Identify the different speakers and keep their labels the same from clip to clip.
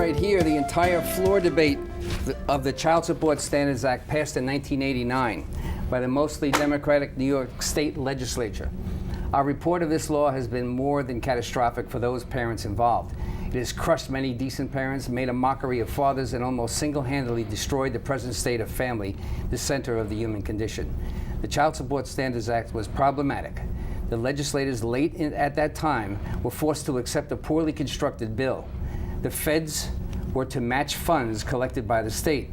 Speaker 1: right here the entire floor debate of the Child Support Standards Act passed in 1989 by the mostly Democratic New York State Legislature. Our report of this law has been more than catastrophic for those parents involved. It has crushed many decent parents, made a mockery of fathers, and almost single-handedly destroyed the present state of family, the center of the human condition. The Child Support Standards Act was problematic. The legislators at that time were forced to accept a poorly constructed bill. The feds were to match funds collected by the state,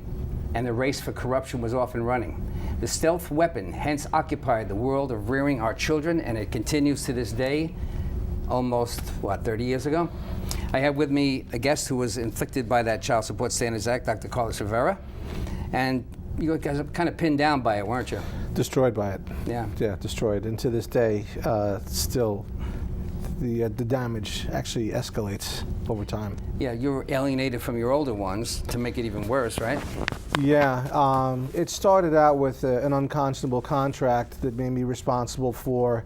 Speaker 1: and the race for corruption was off and running. The stealth weapon hence occupied the world of rearing our children, and it continues to this day, almost, 30 years ago? I have with me a guest who was inflicted by that Child Support Standards Act, Dr. Carlos Rivera, and you guys are kind of pinned down by it, weren't you?
Speaker 2: Destroyed by it.
Speaker 1: Yeah.
Speaker 2: Yeah, destroyed. And to this day, still, the damage actually escalates over time.
Speaker 1: Yeah, you were alienated from your older ones to make it even worse, right?
Speaker 2: Yeah, it started out with an unconscionable contract that made me responsible for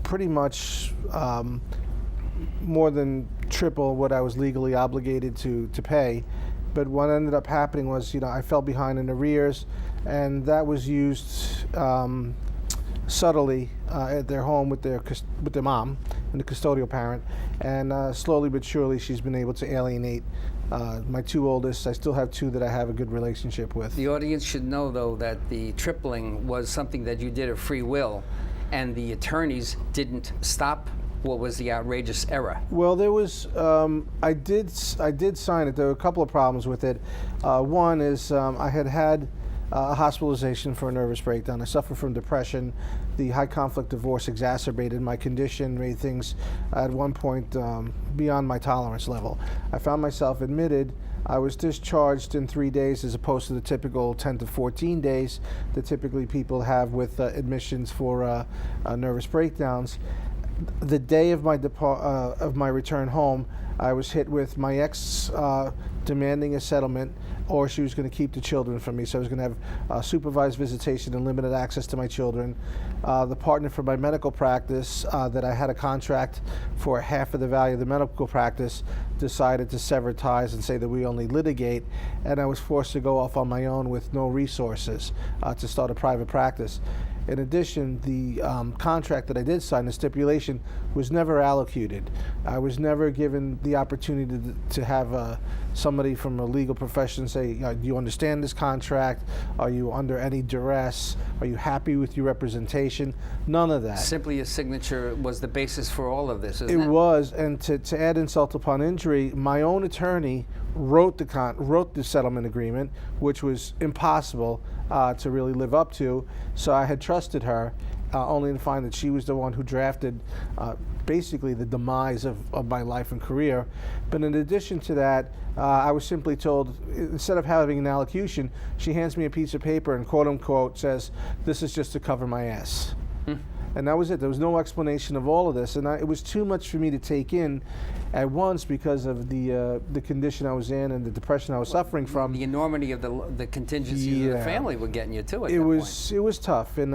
Speaker 2: pretty much more than triple what I was legally obligated to pay. But what ended up happening was, I fell behind in arrears, and that was used subtly at their home with their mom and the custodial parent, and slowly but surely she's been able to alienate my two oldest. I still have two that I have a good relationship with.
Speaker 1: The audience should know, though, that the tripling was something that you did of free will, and the attorneys didn't stop what was the outrageous error.
Speaker 2: Well, there was, I did sign it. There were a couple of problems with it. One is I had a hospitalization for a nervous breakdown. I suffer from depression. The high conflict divorce exacerbated my condition, made things at one point beyond my tolerance level. I found myself admitted. I was discharged in 3 days as opposed to the typical 10 to 14 days that typically people have with admissions for nervous breakdowns. The day of my return home, I was hit with my ex demanding a settlement, or she was going to keep the children from me. So I was going to have supervised visitation and limited access to my children. The partner for my medical practice that I had a contract for half of the value of the medical practice decided to sever ties and say that we only litigate, and I was forced to go off on my own with no resources to start a private practice. In addition, the contract that I did sign, the stipulation, was never allocated. I was never given the opportunity to have somebody from a legal profession say, do you understand this contract? Are you under any duress? Are you happy with your representation? None of that.
Speaker 1: Simply a signature was the basis for all of this, isn't it?
Speaker 2: It was, and to add insult upon injury, my own attorney wrote the settlement agreement, which was impossible to really live up to. So I had trusted her, only to find that she was the one who drafted basically the demise of my life and career. But in addition to that, I was simply told, instead of having an allocution, she hands me a piece of paper and quote unquote says, "This is just to cover my ass." And that was it. There was no explanation of all of this, and it was too much for me to take in at once because of the condition I was in and the depression I was suffering from.
Speaker 1: The enormity of the contingencies of the family were getting you too.
Speaker 2: It was tough, and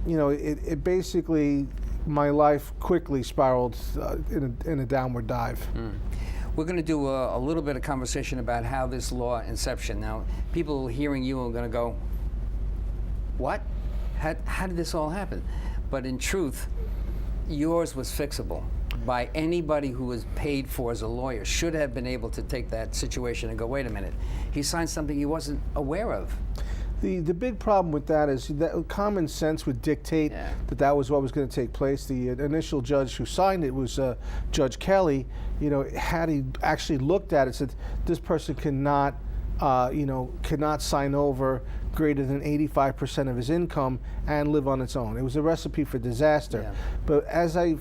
Speaker 2: it basically, my life quickly spiraled in a downward dive.
Speaker 1: We're going to do a little bit of conversation about how this law inception. Now, people hearing you are going to go, "What? How did this all happen?" But in truth, yours was fixable by anybody who was paid for as a lawyer. Should have been able to take that situation and go, wait a minute, he signed something he wasn't aware of.
Speaker 2: The big problem with that is that common sense would dictate that was what was going to take place. The initial judge who signed it was Judge Kelly. Had he actually looked at it, said this person cannot sign over greater than 85% of his income and live on its own. It was a recipe for disaster.
Speaker 1: Yeah.
Speaker 2: But as I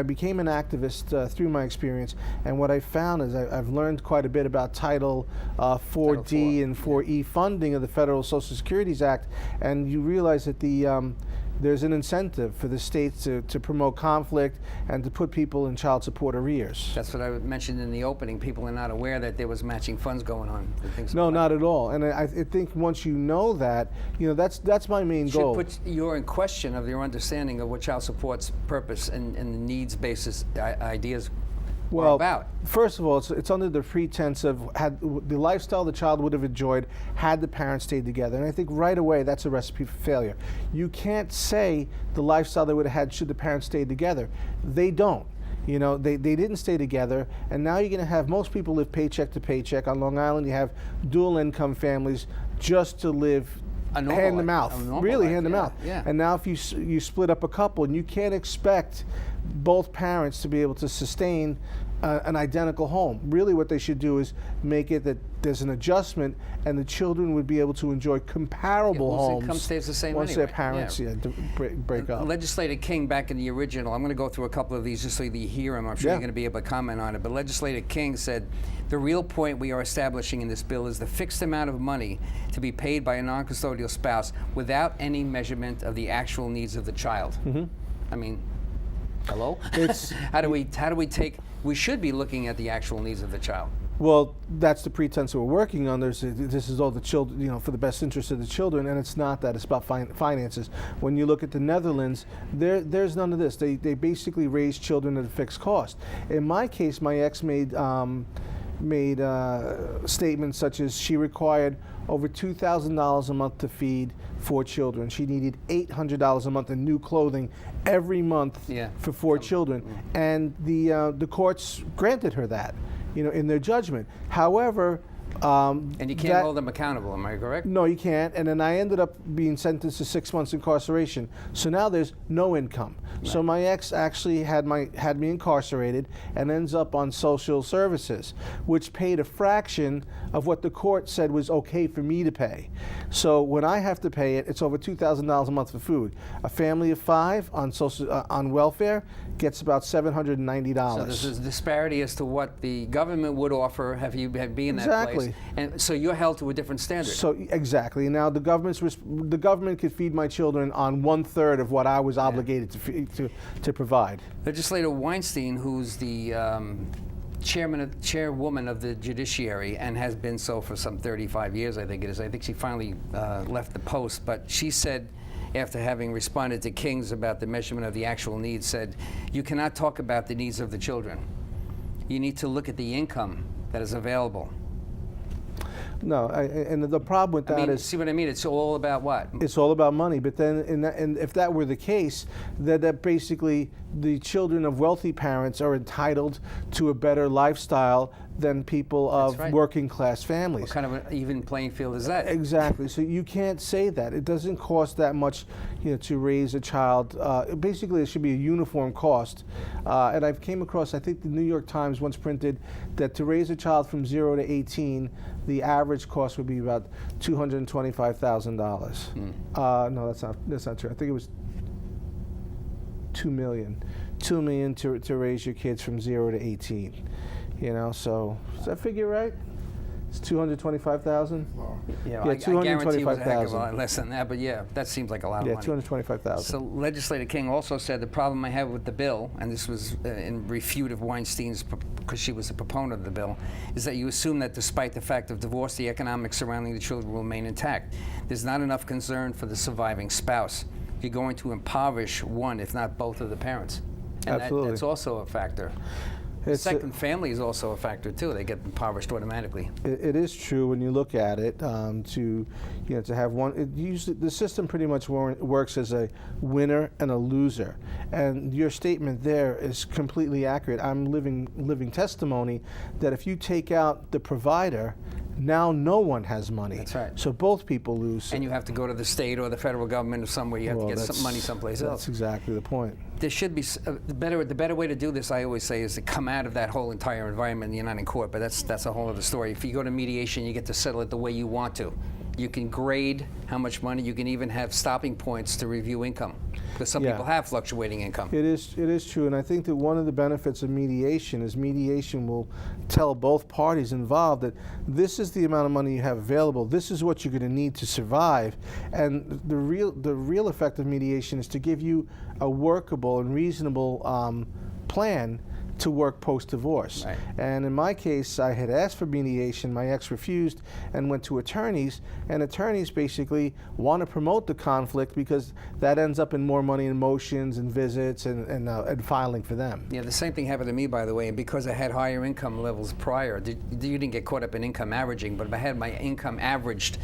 Speaker 2: became an activist through my experience, and what I found is I've learned quite a bit about Title 4D and 4E funding of the Federal Social Security Act, and you realize that there's an incentive for the states to promote conflict and to put people in child support arrears.
Speaker 1: That's what I mentioned in the opening. People are not aware that there was matching funds going on.
Speaker 2: No, not at all. And I think once you know that, that's my main goal.
Speaker 1: Should put you in question of your understanding of what child support's purpose and the needs basis ideas or about?
Speaker 2: First of all, it's under the pretense of had the lifestyle the child would have enjoyed had the parents stayed together. And I think right away that's a recipe for failure. You can't say the lifestyle they would have had should the parents stay together. They don't. You know, they didn't stay together, and now you're going to have most people live paycheck to paycheck. On Long Island, you have dual income families just to live hand to mouth, really hand to mouth.
Speaker 1: Yeah.
Speaker 2: And now if you split up a couple, and you can't expect both parents to be able to sustain an identical home. Really what they should do is make it that there's an adjustment and the children would be able to enjoy comparable homes
Speaker 1: income stays the same
Speaker 2: once
Speaker 1: anyway.
Speaker 2: their parents break up.
Speaker 1: Legislator King, back in the original, I'm going to go through a couple of these just so you hear them. I'm sure you're going to be able to comment on it. But Legislator King said, the real point we are establishing in this bill is the fixed amount of money to be paid by a non-custodial spouse without any measurement of the actual needs of the child. I mean, hello? How do we take, we should be looking at the actual needs of the child.
Speaker 2: Well, that's the pretense that we're working on. This is all the children, you know, for the best interest of the children, and it's not that. It's about finances. When you look at the Netherlands, there's none of this. They basically raise children at a fixed cost. In my case, my ex made statements such as she required over $2,000 a month to feed 4 children. She needed $800 a month in new clothing every month for 4 children, and the courts granted her that, you know, in their judgment. However,
Speaker 1: and you can't hold them accountable, am I correct?
Speaker 2: No, you can't. And then I ended up being sentenced to 6 months incarceration. So now there's no income. Right. So my ex actually had me incarcerated and ends up on social services, which paid a fraction of what the court said was okay for me to pay. So when I have to pay it, it's over $2,000 a month for food. A family of 5 on welfare gets about $790.
Speaker 1: So there's a disparity as to what the government would offer have you been in that place. And so you're held to a different standard.
Speaker 2: So exactly. Now the government could feed my children on 1/3 of what I was obligated to provide.
Speaker 1: Legislator Weinstein, who's the chairwoman of the judiciary and has been so for some 35 years, I think it is. I think she finally left the post, but she said, after having responded to King's about the measurement of the actual needs, said, you cannot talk about the needs of the children. You need to look at the income that is available.
Speaker 2: No, and the problem with that is...
Speaker 1: See what I mean? It's all about what?
Speaker 2: It's all about money. But then, and if that were the case, that basically the children of wealthy parents are entitled to a better lifestyle than people of working class families.
Speaker 1: What kind of an even playing field is that?
Speaker 2: Exactly. So you can't say that. It doesn't cost that much, you know, to raise a child. Basically, it should be a uniform cost. And I've came across, I think the New York Times once printed that to raise a child from 0 to 18, the average cost would be about $225,000. No, that's not true. I think it was $2 million. $2 million to raise your kids from 0 to 18. You know, so does that figure right? It's $225,000.
Speaker 1: Yeah, I guarantee it was a heck of a lot less than that, but yeah, that seems like a lot of money.
Speaker 2: Yeah, $225,000.
Speaker 1: So Legislator King also said the problem I have with the bill, and this was in refute of Weinstein's, because she was a proponent of the bill, is that you assume that despite the fact of divorce, the economics surrounding the children will remain intact. There's not enough concern for the surviving spouse. You're going to impoverish one, if not both, of the parents. And
Speaker 2: Absolutely.
Speaker 1: That's also a factor. The second family is also a factor too. They get impoverished automatically.
Speaker 2: It is true when you look at it. To have one. Usually the system pretty much works as a winner and a loser. And your statement there is completely accurate. I'm living testimony that if you take out the provider, now no one has money.
Speaker 1: That's right.
Speaker 2: So both people lose.
Speaker 1: And you have to go to the state or the federal government or somewhere. You have to get some money someplace else.
Speaker 2: That's exactly the point.
Speaker 1: There should be the better way to do this, I always say, is to come out of that whole entire environment. You're not in court, but that's a whole other story. If you go to mediation, you get to settle it the way you want to. You can grade how much money. You can even have stopping points to review income, because some people have fluctuating income.
Speaker 2: It is true, and I think that one of the benefits of mediation is mediation will tell both parties involved that this is the amount of money you have available. This is what you're going to need to survive, and the real effect of mediation is to give you a workable and reasonable plan to work post-divorce.
Speaker 1: Right.
Speaker 2: And in my case, I had asked for mediation, my ex refused and went to attorneys, and attorneys basically want to promote the conflict because that ends up in more money in motions and visits and filing for them.
Speaker 1: Yeah, the same thing happened to me, by the way, and because I had higher income levels prior, you didn't get caught up in income averaging, but if I had my income averaged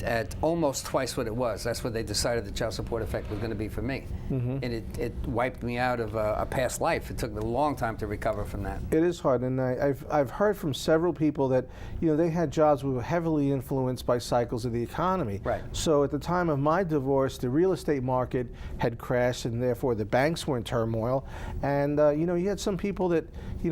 Speaker 1: at almost twice what it was, that's what they decided the child support effect was going to be for me. And it wiped me out of a past life. It took me a long time to recover from that.
Speaker 2: It is hard, and I've heard from several people that they had jobs that were heavily influenced by cycles of the economy.
Speaker 1: Right.
Speaker 2: So at the time of my divorce, the real estate market had crashed, and therefore the banks were in turmoil. And you had some people that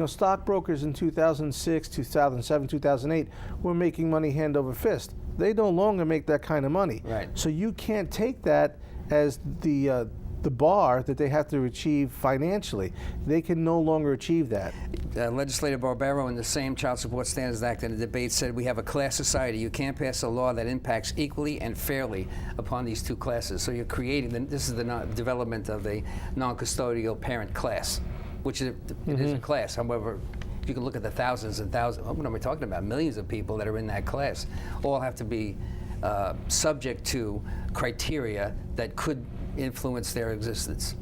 Speaker 2: stockbrokers in 2006, 2007, 2008 were making money hand over fist. They no longer make that kind of money.
Speaker 1: Right.
Speaker 2: So you can't take that as the bar that they have to achieve financially. They can no longer achieve that.
Speaker 1: Legislator Barbero in the same Child Support Standards Act in a debate said we have a class society. You can't pass a law that impacts equally and fairly upon these two classes. So you're creating, this is the development of a non-custodial parent class, which it is a class. However, you can look at the thousands and thousands, what am I talking about? Millions of people that are in that class all have to be subject to criteria that could influence their existence.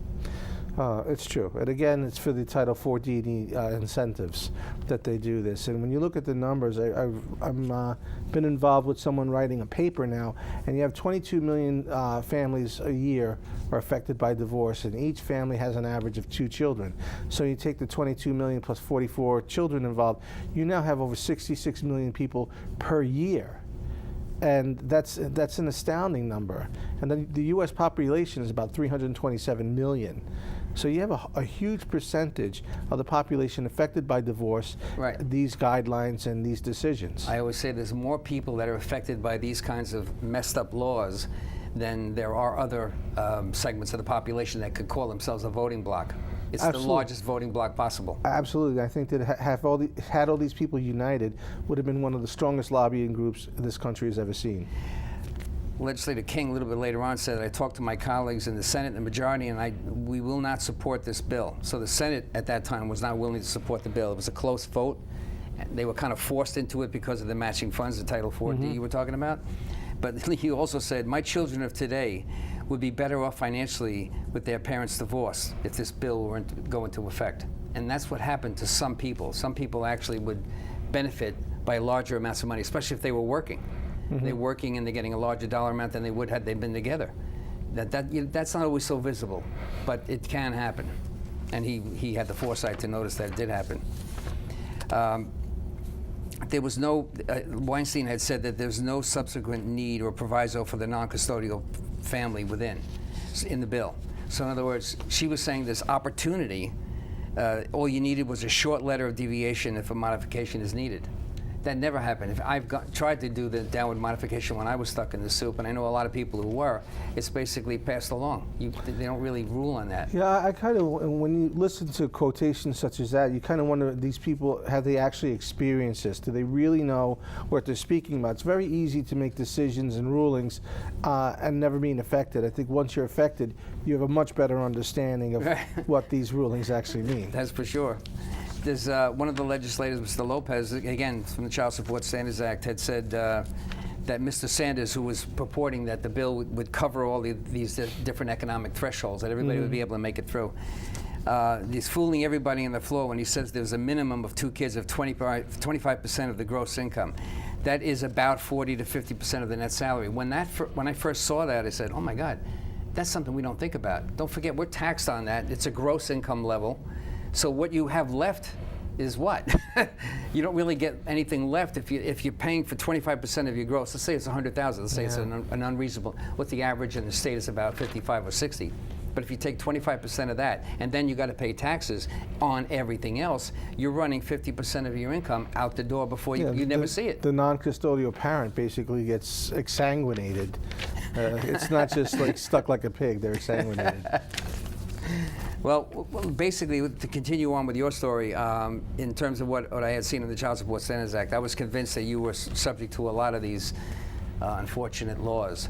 Speaker 2: It's true. And again, it's for the Title 14 incentives that they do this. And when you look at the numbers, I've been involved with someone writing a paper now, and you have 22 million families a year are affected by divorce, and each family has an average of 2 children. So you take the 22 million plus 44 children involved, you now have over 66 million people per year. And that's an astounding number. And then the U.S. population is about 327 million. So you have a huge percentage of the population affected by divorce,
Speaker 1: Right.
Speaker 2: these guidelines and these decisions.
Speaker 1: I always say there's more people that are affected by these kinds of messed up laws than there are other segments of the population that could call themselves a voting bloc. It's
Speaker 2: Absolutely.
Speaker 1: the largest voting bloc possible.
Speaker 2: Absolutely. I think that had all these people united would have been one of the strongest lobbying groups this country has ever seen.
Speaker 1: Legislator King, a little bit later on, said, I talked to my colleagues in the Senate and the majority, and we will not support this bill. So the Senate at that time was not willing to support the bill. It was a close vote. They were kind of forced into it because of the matching funds, the Title 4D you were talking about. But he also said, my children of today would be better off financially with their parents' divorce if this bill were to go into effect. And that's what happened to some people. Some people actually would benefit by larger amounts of money, especially if they were working. They're working and they're getting a larger dollar amount than they would had they been together. That's not always so visible, but it can happen. And he had the foresight to notice that it did happen. There was no, Weinstein had said that there's no subsequent need or proviso for the non-custodial family in the bill. So in other words, she was saying this opportunity, all you needed was a short letter of deviation if a modification is needed. That never happened. I've tried to do the downward modification when I was stuck in the soup, and I know a lot of people who were. It's basically passed along. They don't really rule on that.
Speaker 2: Yeah, I kind of, when you listen to quotations such as that, you kind of wonder, these people, have they actually experienced this? Do they really know what they're speaking about? It's very easy to make decisions and rulings and never being affected. I think once you're affected, you have a much better understanding of what these rulings actually mean.
Speaker 1: That's for sure. There's one of the legislators, Mr. Lopez, again from the Child Support Standards Act, had said that Mr. Sanders, who was purporting that the bill would cover all these different economic thresholds, that everybody would be able to make it through. He's fooling everybody on the floor when he says there's a minimum of 2 kids of 25% of the gross income. That is about 40 to 50% of the net salary. When I first saw that, I said, oh my God, that's something we don't think about. Don't forget, we're taxed on that. It's a gross income level. So what you have left is what? You don't really get anything left if you're paying for 25% of your gross. Let's say it's 100,000. Let's say it's an unreasonable. What the average in the state is about 55 or 60. But if you take 25% of that, and then you got to pay taxes on everything else, you're running 50% of your income out the door before you never see it.
Speaker 2: The non-custodial parent basically gets exsanguinated. It's not just like stuck like a pig; they're exsanguinated.
Speaker 1: Well, basically, to continue on with your story, in terms of what I had seen in the Child Support Standards Act, I was convinced that you were subject to a lot of these unfortunate laws.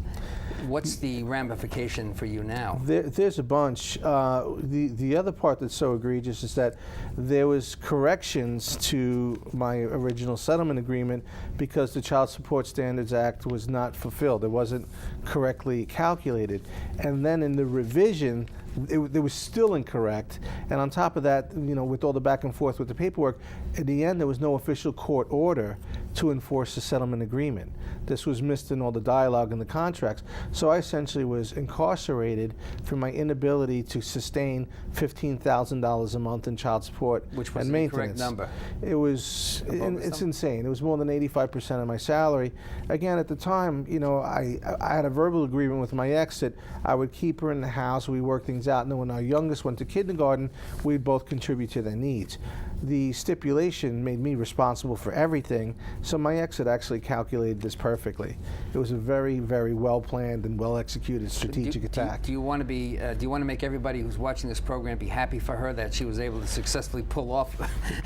Speaker 1: What's the ramification for you now?
Speaker 2: There's a bunch. The other part that's so egregious is that there was corrections to my original settlement agreement because the Child Support Standards Act was not fulfilled. It wasn't correctly calculated. And then in the revision, it was still incorrect. And on top of that, with all the back and forth with the paperwork, in the end, there was no official court order to enforce the settlement agreement. This was missed in all the dialogue and the contracts. So I essentially was incarcerated for my inability to sustain $15,000 a month in child support
Speaker 1: Which was
Speaker 2: and
Speaker 1: the
Speaker 2: maintenance.
Speaker 1: correct number.
Speaker 2: It was, it's insane. It was more than 85% of my salary. Again, at the time, I had a verbal agreement with my ex that I would keep her in the house. We worked things out. And then when our youngest went to kindergarten, we'd both contribute to their needs. The stipulation made me responsible for everything, so my ex had actually calculated this perfectly. It was a very, very well-planned and well-executed strategic attack.
Speaker 1: Do you want to be? Do you want to make everybody who's watching this program be happy for her that she was able to successfly pull off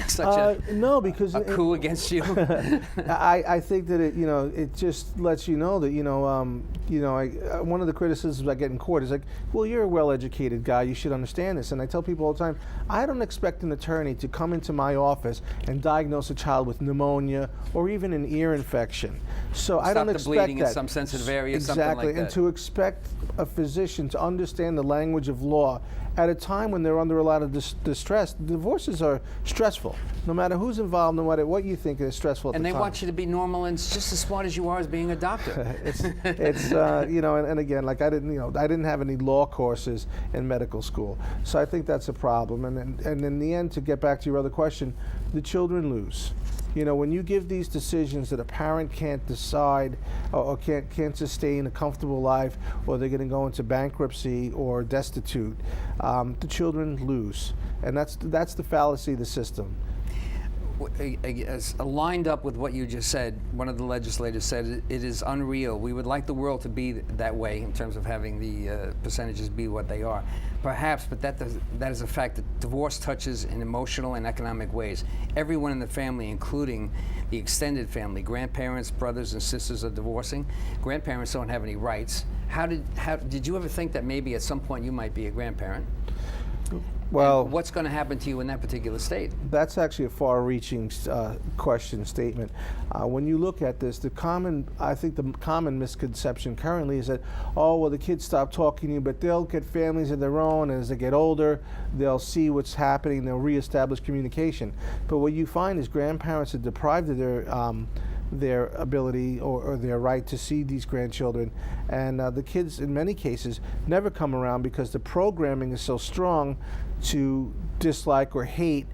Speaker 1: such
Speaker 2: no, because
Speaker 1: a coup against you?
Speaker 2: I think that it just lets you know that one of the criticisms I get in court is like, well, you're a well-educated guy, you should understand this. And I tell people all the time, I don't expect an attorney to come into my office and diagnose a child with pneumonia or even an ear infection. So I don't expect
Speaker 1: the bleeding
Speaker 2: that.
Speaker 1: in some sensitive area,
Speaker 2: exactly,
Speaker 1: something like that.
Speaker 2: And to expect a physician to understand the language of law at a time when they're under a lot of distress. Divorces are stressful, no matter who's involved, no matter what you think is stressful at
Speaker 1: And
Speaker 2: the
Speaker 1: they
Speaker 2: time.
Speaker 1: want you to be normal and just as smart as you are as being a doctor.
Speaker 2: it's and again, like I didn't have any law courses in medical school, so I think that's a problem. And in the end, to get back to your other question, the children lose. When you give these decisions that a parent can't decide or can't sustain a comfortable life, or they're going to go into bankruptcy or destitute, the children lose, and that's the fallacy of the system.
Speaker 1: Lined up with what you just said, one of the legislators said it is unreal. We would like the world to be that way in terms of having the percentages be what they are. Perhaps, but that is a fact that divorce touches in emotional and economic ways. Everyone in the family, including the extended family, grandparents, brothers and sisters are divorcing. Grandparents don't have any rights. How did you ever think that maybe at some point you might be a grandparent?
Speaker 2: Well,
Speaker 1: and what's going to happen to you in that particular state?
Speaker 2: That's actually a far-reaching question statement. When you look at this, the common misconception currently is that, oh, well, the kids stop talking to you, but they'll get families of their own, and as they get older, they'll see what's happening, they'll reestablish communication. But what you find is grandparents are deprived of their ability or their right to see these grandchildren, and the kids in many cases never come around because the programming is so strong to dislike or hate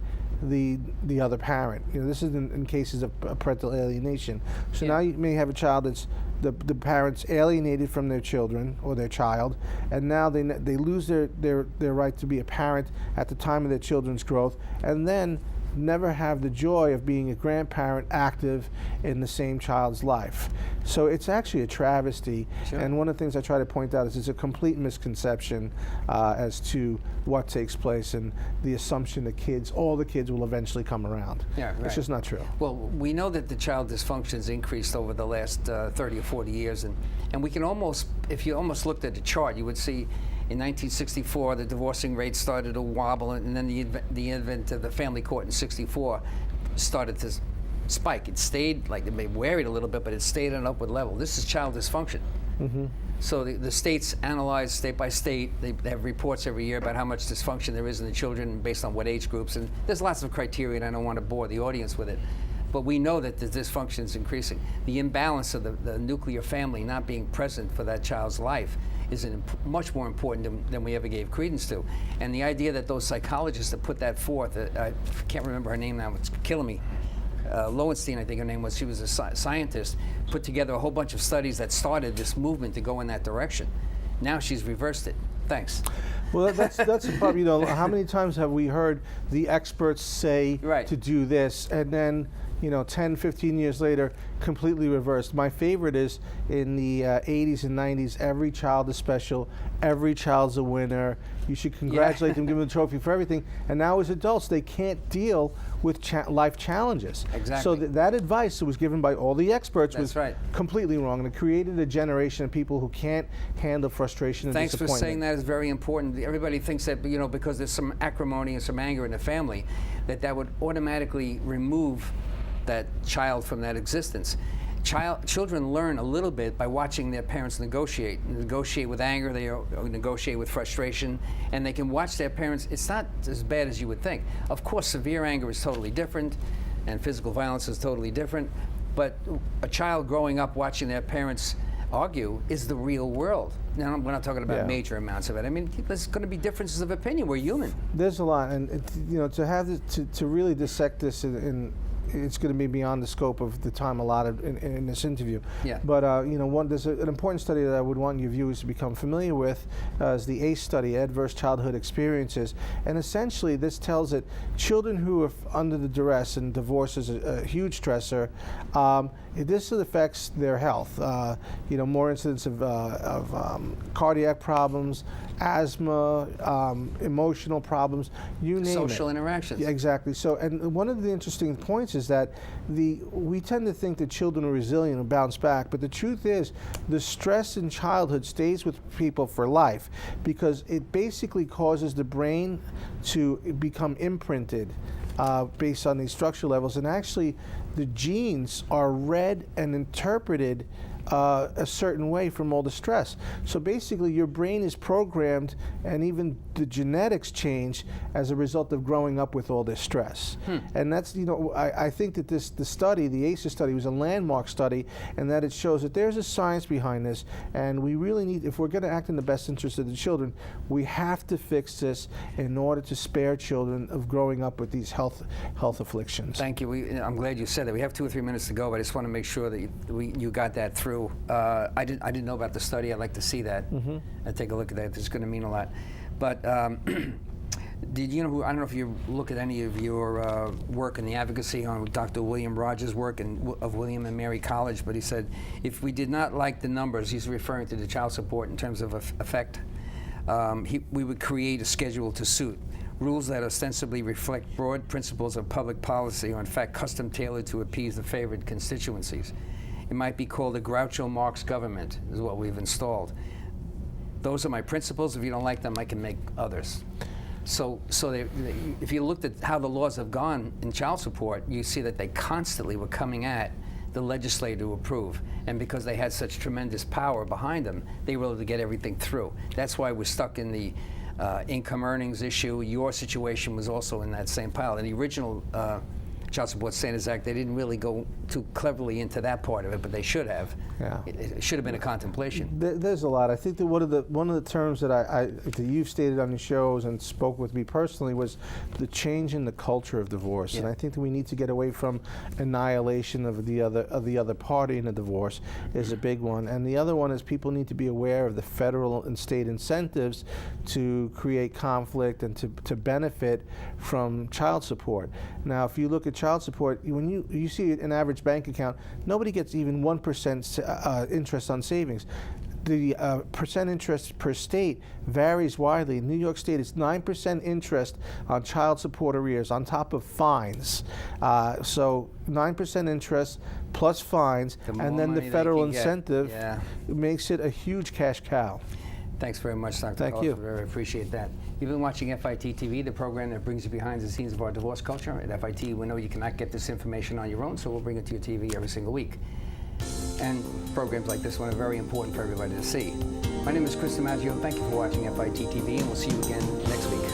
Speaker 2: the other parent. This is in cases of parental alienation. So now you may have a child that's the parents alienated from their children or their child, and now they lose their right to be a parent at the time of their children's growth, and then never have the joy of being a grandparent active in the same child's life. So it's actually a travesty.
Speaker 1: Sure.
Speaker 2: And one of the things I try to point out is it's a complete misconception as to what takes place and the assumption that all the kids will eventually come around.
Speaker 1: Yeah, right.
Speaker 2: It's just not true.
Speaker 1: Well, we know that the child dysfunction's increased over the last 30 or 40 years, and we can almost, if you almost looked at the chart, you would see in 1964, the divorcing rate started to wobble, and then the advent of the family court in '64 started to spike. It stayed, like, it may varied a little bit, but it stayed at an upward level. This is child dysfunction. Mm-hmm. So the states analyze state by state. They have reports every year about how much dysfunction there is in the children based on what age groups, and there's lots of criteria, and I don't want to bore the audience with it. But we know that the dysfunction is increasing. The imbalance of the nuclear family not being present for that child's life is much more important than we ever gave credence to. And the idea that those psychologists that put that forth, I can't remember her name now, it's killing me. Lowenstein, I think her name was, she was a scientist, put together a whole bunch of studies that started this movement to go in that direction. Now she's reversed it. Thanks.
Speaker 2: Well, that's a problem. How many times have we heard the experts say
Speaker 1: right.
Speaker 2: to do this, and then 10, 15 years later, completely reversed. My favorite is in the 80s and 90s, every child is special, every child's a winner. You should congratulate them, give them a trophy for everything. And now as adults, they can't deal with life challenges.
Speaker 1: Exactly.
Speaker 2: So that advice that was given by all the experts
Speaker 1: That's
Speaker 2: was
Speaker 1: right.
Speaker 2: completely wrong, and it created a generation of people who can't handle frustration and
Speaker 1: Thanks for
Speaker 2: disappointment.
Speaker 1: saying that. Is very important. Everybody thinks that, because there's some acrimony and some anger in the family, that would automatically remove that child from that existence. Children learn a little bit by watching their parents negotiate with anger, they negotiate with frustration, and they can watch their parents. It's not as bad as you would think. Of course, severe anger is totally different, and physical violence is totally different, but a child growing up watching their parents argue is the real world. Now, we're not talking about major amounts of it. I mean, there's going to be differences of opinion. We're human.
Speaker 2: There's a lot, and to have this, to really dissect this in it's going to be beyond the scope of the time allotted in this interview.
Speaker 1: Yeah.
Speaker 2: But there's an important study that I would want your viewers to become familiar with, is the ACE study, Adverse Childhood Experiences, and essentially this tells that children who are under the duress, and divorce is a huge stressor, this affects their health. More incidents of cardiac problems, asthma, emotional problems, you name it.
Speaker 1: Social interactions.
Speaker 2: Yeah, exactly. So, and one of the interesting points is that we tend to think that children are resilient and bounce back, but the truth is the stress in childhood stays with people for life, because it basically causes the brain to become imprinted based on these structure levels, and actually the genes are read and interpreted a certain way from all the stress. So basically your brain is programmed, and even the genetics change as a result of growing up with all this stress. And that's, I think that the study, the ACEs study, was a landmark study, and that it shows that there's a science behind this, and we really need, if we're going to act in the best interest of the children, we have to fix this in order to spare children of growing up with these health afflictions.
Speaker 1: Thank you. I'm glad you said that. We have 2 or 3 minutes to go, but I just want to make sure that you got that through. I didn't know about the study. I'd like to see that and take a look at that. It's going to mean a lot. But did you know? I don't know if you look at any of your work in the advocacy on Dr. William Rogers' work of William and Mary College, but he said if we did not like the numbers, he's referring to the child support in terms of effect, we would create a schedule to suit. Rules that ostensibly reflect broad principles of public policy are in fact custom tailored to appease the favored constituencies. It might be called a Groucho Marx government, is what we've installed. Those are my principles. If you don't like them, I can make others. So if you looked at how the laws have gone in child support, you see that they constantly were coming at the legislature to approve. And because they had such tremendous power behind them, they were able to get everything through. That's why we're stuck in the income earnings issue. Your situation was also in that same pile. In the original Child Support Standards Act, they didn't really go too cleverly into that part of it, but they should have.
Speaker 2: Yeah.
Speaker 1: It should have been a contemplation.
Speaker 2: There's a lot. I think that one of the terms that that you've stated on your shows and spoke with me personally was the change in the culture of divorce.
Speaker 1: Yeah.
Speaker 2: And I think that we need to get away from annihilation of the other party in a divorce is a big one. And the other one is people need to be aware of the federal and state incentives to create conflict and to benefit from child support. Now, if you look at child support, when you see an average bank account, nobody gets even 1% interest on savings. The percent interest per state varies widely. In New York State, it's 9% interest on child support arrears on top of fines. So 9% interest plus fines, and then the federal incentive makes it a huge cash cow.
Speaker 1: Thanks very much, Dr.
Speaker 2: Thank you.
Speaker 1: I very appreciate that. You've been watching FIT TV, the program that brings you behind the scenes of our divorce culture. At FIT, we know you cannot get this information on your own, so we'll bring it to your TV every single week. And programs like this one are very important for everybody to see. My name is Chris DiMaggio. Thank you for watching FIT TV, and we'll see you again next week.